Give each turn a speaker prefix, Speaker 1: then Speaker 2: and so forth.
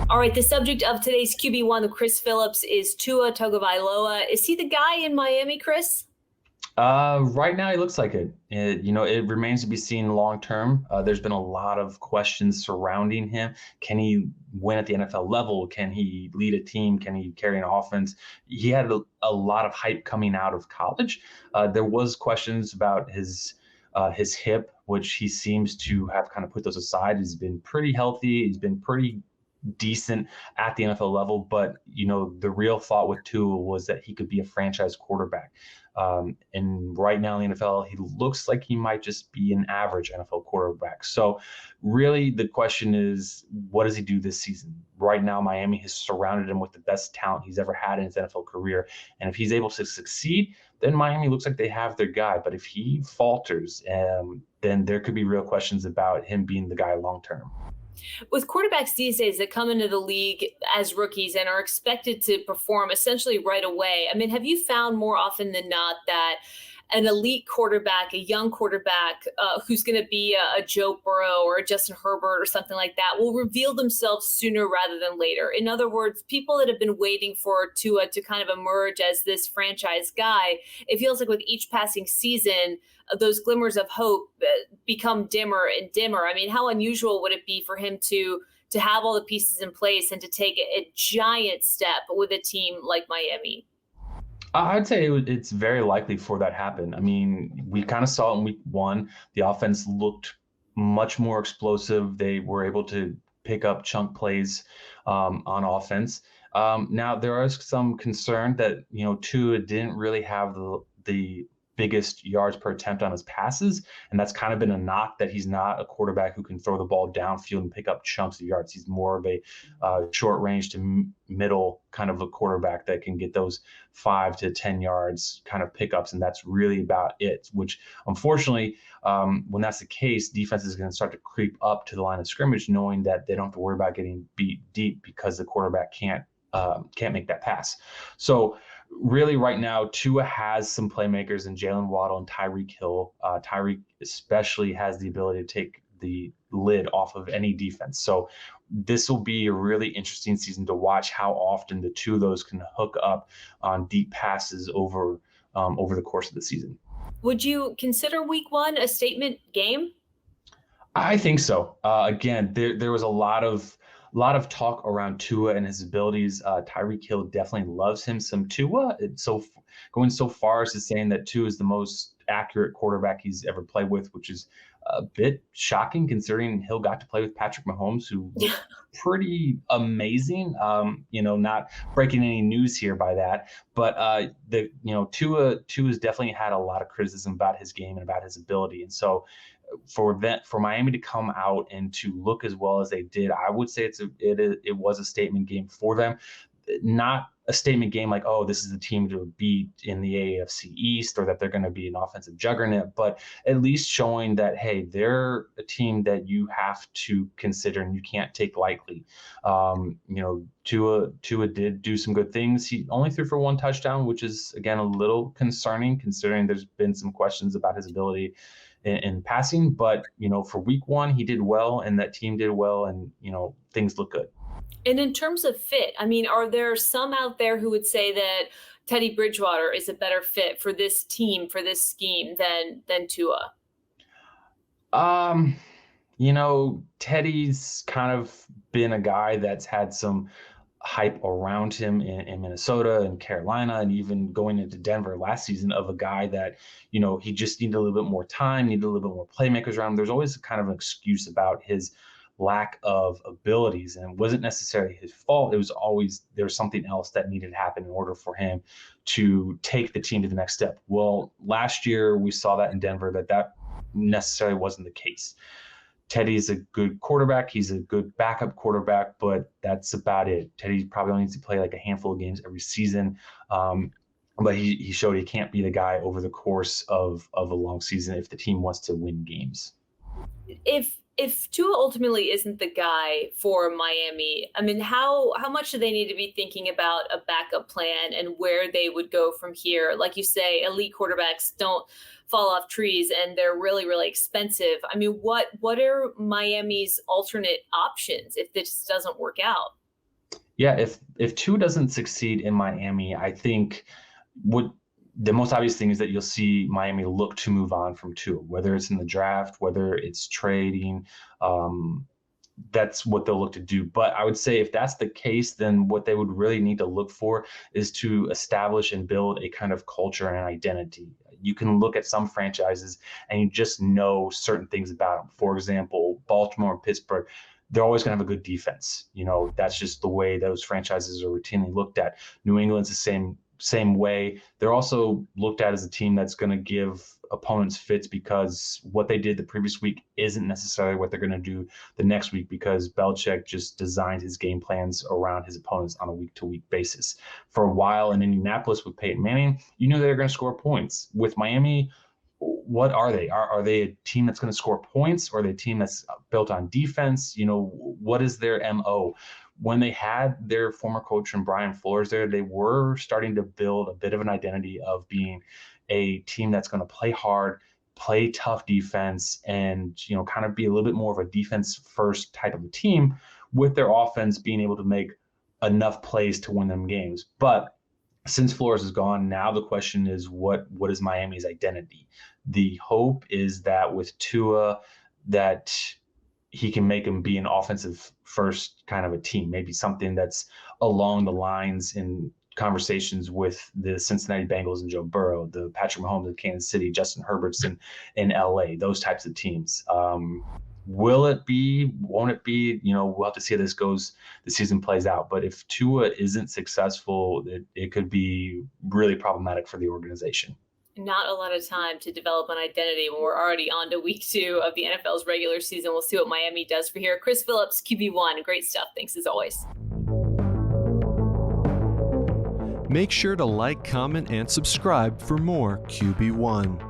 Speaker 1: All right, the subject of today's QB1 with Chris Phillips is Tua Tagovailoa. Is he the guy in Miami, Chris?
Speaker 2: Right now, he looks like it. It remains to be seen long term. There's been a lot of questions surrounding him. Can he win at the NFL level? Can he lead a team? Can he carry an offense? He had a lot of hype coming out of college. There was questions about his hip, which he seems to have kind of put those aside. He's been pretty healthy. He's been pretty decent at the NFL level, but the real thought with Tua was that he could be a franchise quarterback. And right now in the NFL, he looks like he might just be an average NFL quarterback. So really the question is, what does he do this season? Right now, Miami has surrounded him with the best talent he's ever had in his NFL career. And if he's able to succeed, then Miami looks like they have their guy. But if he falters, then there could be real questions about him being the guy long term.
Speaker 1: With quarterbacks these days that come into the league as rookies and are expected to perform essentially right away, I mean, have you found more often than not that an elite quarterback, a young quarterback who's going to be a Joe Burrow or a Justin Herbert or something like that will reveal themselves sooner rather than later? In other words, people that have been waiting for Tua to kind of emerge as this franchise guy, it feels like with each passing season, those glimmers of hope become dimmer and dimmer. I mean, how unusual would it be for him to have all the pieces in place and to take a giant step with a team like Miami?
Speaker 2: I'd say it's very likely for that happen. I mean, we kind of saw it in week one. The offense looked much more explosive. They were able to pick up chunk plays on offense. Now there is some concern that Tua didn't really have the biggest yards per attempt on his passes, and that's kind of been a knock that he's not a quarterback who can throw the ball downfield and pick up chunks of yards. He's more of a short range to middle kind of a quarterback that can get those 5 to 10 yards kind of pickups, and that's really about it. Which unfortunately, when that's the case, defense is going to start to creep up to the line of scrimmage, knowing that they don't have to worry about getting beat deep because the quarterback can't make that pass. So really right now, Tua has some playmakers in Jalen Waddle and Tyreek Hill. Tyreek especially has the ability to take the lid off of any defense. So this will be a really interesting season to watch how often the two of those can hook up on deep passes over the course of the season.
Speaker 1: Would you consider week one a statement game?
Speaker 2: I think so. Again, there was a lot of talk around Tua and his abilities. Tyreek Hill definitely loves him some Tua. Going so far as to saying that Tua is the most accurate quarterback he's ever played with, which is a bit shocking considering Hill got to play with Patrick Mahomes, who looked pretty amazing. Not breaking any news here by that, but Tua's definitely had a lot of criticism about his game and about his ability, and so for Miami to come out and to look as well as they did, I would say it was a statement game for them. Not a statement game like, oh, this is the team to beat in the AFC East or that they're going to be an offensive juggernaut, but at least showing that, hey, they're a team that you have to consider and you can't take lightly. Tua did do some good things. He only threw for one touchdown, which is, again, a little concerning considering there's been some questions about his ability in passing. But, for week one, he did well and that team did well and, things look good.
Speaker 1: And in terms of fit, I mean, are there some out there who would say that Teddy Bridgewater is a better fit for this team, for this scheme than Tua?
Speaker 2: Um, Teddy's kind of been a guy that's had some hype around him in Minnesota and Carolina, and even going into Denver last season, of a guy that, he just needed a little bit more time, needed a little bit more playmakers around him. There's always kind of an excuse about his lack of abilities, and it wasn't necessarily his fault. It was always there was something else that needed to happen in order for him to take the team to the next step. Well, last year we saw that in Denver that necessarily wasn't the case. Teddy's a good quarterback. He's a good backup quarterback, but that's about it. Teddy probably only needs to play like a handful of games every season. But he showed he can't be the guy over the course of a long season if the team wants to win games.
Speaker 1: If Tua ultimately isn't the guy for Miami, I mean, how much do they need to be thinking about a backup plan and where they would go from here? Like you say, elite quarterbacks don't fall off trees and they're really, really expensive. I mean, what are Miami's alternate options if this doesn't work out?
Speaker 2: Yeah, if Tua doesn't succeed in Miami, I think what the most obvious thing is that you'll see Miami look to move on from Tua, whether it's in the draft, whether it's trading. Um, that's what they'll look to do. But I would say if that's the case, then what they would really need to look for is to establish and build a kind of culture and identity. You can look at some franchises and you just know certain things about them. For example, Baltimore and Pittsburgh, they're always going to have a good defense. That's just the way those franchises are routinely looked at. New England's the same way. They're also looked at as a team that's going to give opponents fits because what they did the previous week isn't necessarily what they're going to do the next week, because Belichick just designed his game plans around his opponents on a week-to-week basis. For a while in Indianapolis with Peyton Manning, you knew they were going to score points. With Miami, what are they? Are they a team that's going to score points, or are they a team that's built on defense? What is their MO? When they had their former coach and Brian Flores there, they were starting to build a bit of an identity of being a team that's going to play hard, play tough defense, and kind of be a little bit more of a defense first type of a team, with their offense being able to make enough plays to win them games. But since Flores is gone, now the question is what is Miami's identity? The hope is that with Tua, that he can make him be an offensive first kind of a team, maybe something that's along the lines in conversations with the Cincinnati Bengals and Joe Burrow, the Patrick Mahomes in Kansas City, Justin Herbert's in LA, those types of teams. Will it be? Won't it be? We'll have to see how the season plays out. But if Tua isn't successful, it could be really problematic for the organization.
Speaker 1: Not a lot of time to develop an identity when we're already on to week 2 of the NFL's regular season. We'll see what Miami does for here. Chris Phillips, QB1, great stuff. Thanks as always.
Speaker 3: Make sure to like, comment, and subscribe for more QB1.